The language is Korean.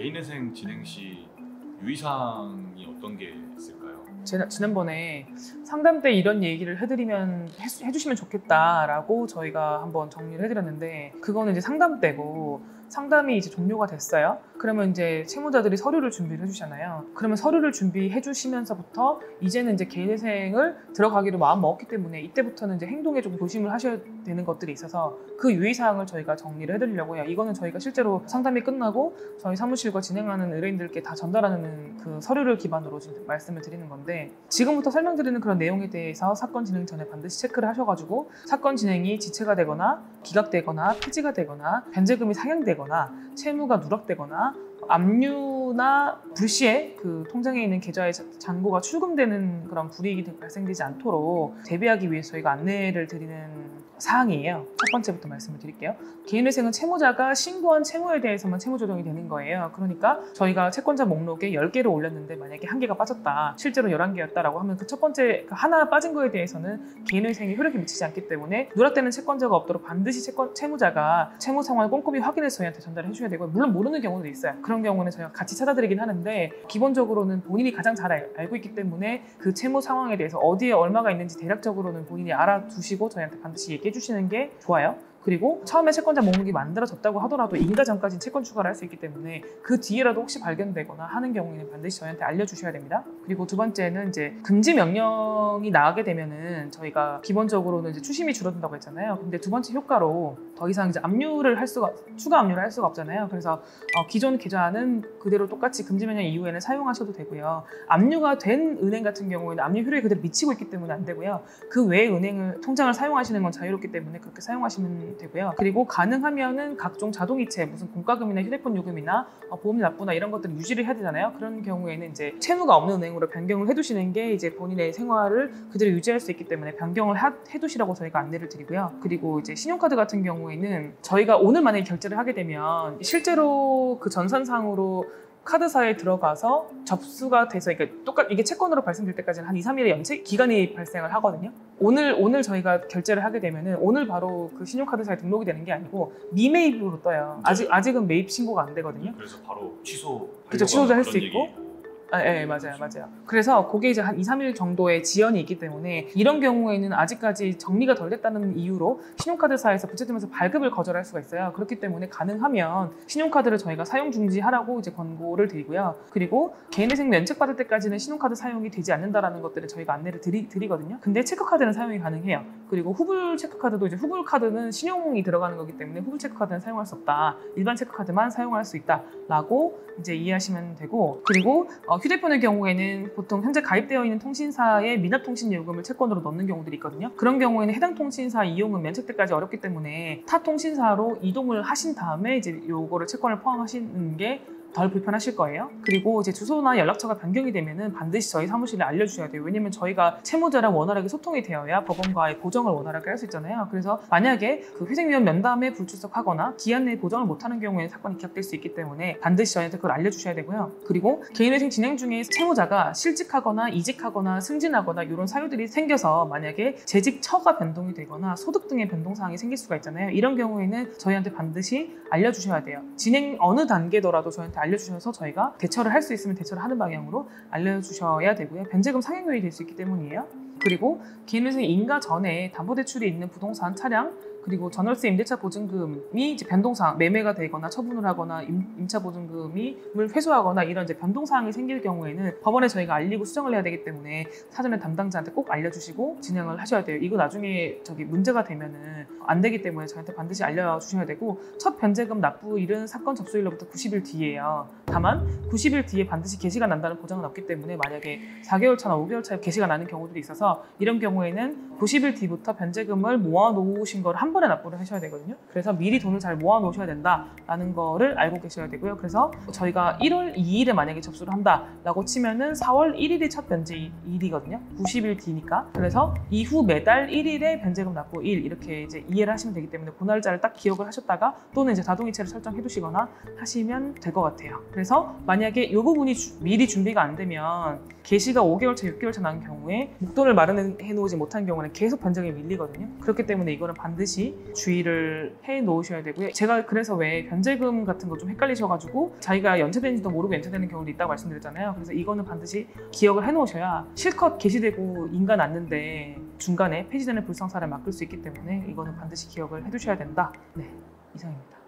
개인회생 진행 시 유의사항이 어떤 게 있을까요? 지난번에 상담 때 이런 얘기를 해주시면 좋겠다라고 저희가 한번 정리를 해드렸는데, 그거는 이제 상담 때고, 상담이 이제 종료가 됐어요. 그러면 이제 채무자들이 서류를 준비를 해주잖아요. 그러면 서류를 준비해 주시면서부터 이제는 이제 개인회생을 들어가기로 마음 먹었기 때문에 이때부터는 이제 행동에 좀 조심을 하셔야 되는 것들이 있어서 그 유의사항을 저희가 정리를 해드리려고 해요. 이거는 저희가 실제로 상담이 끝나고 저희 사무실과 진행하는 의뢰인들께 다 전달하는 그 서류를 기반으로 지금 말씀을 드리는 건데, 지금부터 설명드리는 그런 내용에 대해서 사건 진행 전에 반드시 체크를 하셔가지고 사건 진행이 지체가 되거나 기각되거나 폐지가 되거나 변제금이 상향되거나 채무가 누락되거나 압류나 불시에 그 통장에 있는 계좌의 잔고가 출금되는 그런 불이익이 발생되지 않도록 대비하기 위해서 저희가 안내를 드리는 사항이에요. 첫 번째부터 말씀을 드릴게요. 개인회생은 채무자가 신고한 채무에 대해서만 채무 조정이 되는 거예요. 그러니까 저희가 채권자 목록에 10개를 올렸는데 만약에 1개가 빠졌다, 실제로 11개였다라고 하면 그 첫 번째 하나 빠진 거에 대해서는 개인회생에 효력이 미치지 않기 때문에 누락되는 채권자가 없도록 반드시 채무자가 채무 상황을 꼼꼼히 확인해서 저희한테 전달을 해주셔야 되고, 물론 모르는 경우도 있어요. 그런 경우는 저희가 같이 찾아드리긴 하는데, 기본적으로는 본인이 가장 잘 알고 있기 때문에 그 채무 상황에 대해서 어디에 얼마가 있는지 대략적으로는 본인이 알아두시고 저희한테 반드시 얘기해 주시는 게 좋아요. 그리고 처음에 채권자 목록이 만들어졌다고 하더라도 인가 전까지 채권 추가를 할 수 있기 때문에 그 뒤에라도 혹시 발견되거나 하는 경우에는 반드시 저희한테 알려주셔야 됩니다. 그리고 두 번째는 이제 금지 명령이 나가게 되면은 저희가 기본적으로는 이제 추심이 줄어든다고 했잖아요. 근데 두 번째 효과로 더 이상 이제 추가 압류를 할 수가 없잖아요. 그래서 기존 계좌는 그대로 똑같이 금지 명령 이후에는 사용하셔도 되고요. 압류가 된 은행 같은 경우에는 압류 효력이 그대로 미치고 있기 때문에 안 되고요. 그 외의 통장을 사용하시는 건 자유롭기 때문에 그렇게 사용하시면 되고요. 그리고 가능하면은 각종 자동이체, 무슨 공과금이나 휴대폰 요금이나 보험 납부나 이런 것들을 유지를 해야 되잖아요. 그런 경우에는 이제 채무가 없는 은행으로 변경을 해두시는 게 이제 본인의 생활을 그대로 유지할 수 있기 때문에 변경을 해두시라고 저희가 안내를 드리고요. 그리고 이제 신용카드 같은 경우에는 저희가 오늘 만약에 결제를 하게 되면 실제로 그 전산상으로 카드사에 들어가서 접수가 돼서, 그러니까 이게 채권으로 발생될 때까지는 한 2, 3일의 연체 기간이 발생을 하거든요. 오늘 저희가 결제를 하게 되면은 오늘 바로 그 신용카드사에 등록이 되는 게 아니고 미매입으로 떠요. 아직은 매입 신고가 안 되거든요. 그래서 바로 취소도 할 수 있고. 네, 맞아요. 그래서 그게 이제 한 2, 3일 정도의 지연이 있기 때문에 이런 경우에는 아직까지 정리가 덜 됐다는 이유로 신용카드사에서 부채점에서 발급을 거절할 수가 있어요. 그렇기 때문에 가능하면 신용카드를 저희가 사용 중지하라고 이제 권고를 드리고요. 그리고 개인회생 면책 받을 때까지는 신용카드 사용이 되지 않는다라는 것들을 저희가 안내를 드리거든요. 근데 체크카드는 사용이 가능해요. 그리고 후불 체크카드도 이제 후불 카드는 신용이 들어가는 거기 때문에 후불 체크카드는 사용할 수 없다. 일반 체크카드만 사용할 수 있다라고 이제 이해하시면 되고, 그리고 휴대폰의 경우에는 보통 현재 가입되어 있는 통신사의 미납통신 요금을 채권으로 넣는 경우들이 있거든요. 그런 경우에는 해당 통신사 이용은 면책 때까지 어렵기 때문에 타 통신사로 이동을 하신 다음에 이제 요거를 채권을 포함하시는 게 덜 불편하실 거예요. 그리고 이제 주소나 연락처가 변경이 되면은 반드시 저희 사무실에 알려주셔야 돼요. 왜냐면 저희가 채무자랑 원활하게 소통이 되어야 법원과의 보정을 원활하게 할 수 있잖아요. 그래서 만약에 그 회생위원 면담에 불출석하거나 기한 내에 보정을 못하는 경우에는 사건이 기각될 수 있기 때문에 반드시 저희한테 그걸 알려주셔야 되고요. 그리고 개인회생 진행 중에 채무자가 실직하거나 이직하거나 승진하거나 이런 사유들이 생겨서 만약에 재직 처가 변동이 되거나 소득 등의 변동사항이 생길 수가 있잖아요. 이런 경우에는 저희한테 반드시 알려주셔야 돼요. 진행 어느 단계더라도 저희한테 알려주셔서 저희가 대처를 할 수 있으면 대처를 하는 방향으로 알려주셔야 되고요. 변제금 상향 요인이 될 수 있기 때문이에요. 그리고 개인회생 인가 전에 담보대출이 있는 부동산, 차량, 그리고 전월세 임대차 보증금이 이제 변동사항, 매매가 되거나 처분을 하거나 임차 보증금을 회수하거나 이런 이제 변동사항이 생길 경우에는 법원에 저희가 알리고 수정을 해야 되기 때문에 사전에 담당자한테 꼭 알려주시고 진행을 하셔야 돼요. 이거 나중에 문제가 되면은 안 되기 때문에 저희한테 반드시 알려주셔야 되고, 첫 변제금 납부일은 사건 접수일로부터 90일 뒤예요. 다만 90일 뒤에 반드시 개시가 난다는 보장은 없기 때문에 만약에 4개월 차나 5개월 차에 개시가 나는 경우들이 있어서 이런 경우에는 90일 뒤부터 변제금을 모아놓으신 걸 한 번에 납부를 하셔야 되거든요. 그래서 미리 돈을 잘 모아놓으셔야 된다라는 거를 알고 계셔야 되고요. 그래서 저희가 1월 2일에 만약에 접수를 한다라고 치면은 4월 1일이 첫 변제일이거든요. 90일 뒤니까. 그래서 이후 매달 1일에 변제금 납부일 이렇게 이제 이해를 하시면 되기 때문에 그 날짜를 딱 기억을 하셨다가 또는 이제 자동이체를 설정해 두시거나 하시면 될 것 같아요. 그래서 만약에 이 부분이 미리 준비가 안 되면 개시가 5개월 차, 6개월 차 난 경우에 목돈을 마련해 놓지 못한 경우는 계속 변제금이 밀리거든요. 그렇기 때문에 이거는 반드시 반드시 주의를 해 놓으셔야 되고요. 제가 그래서 왜 변제금 같은 거 좀 헷갈리셔가지고 자기가 연체되는지도 모르고 연체되는 경우도 있다고 말씀드렸잖아요. 그래서 이거는 반드시 기억을 해 놓으셔야 실컷 게시되고 인가 났는데 중간에 폐지되는 불상사를 막을 수 있기 때문에 이거는 반드시 기억을 해 두셔야 된다. 네, 이상입니다.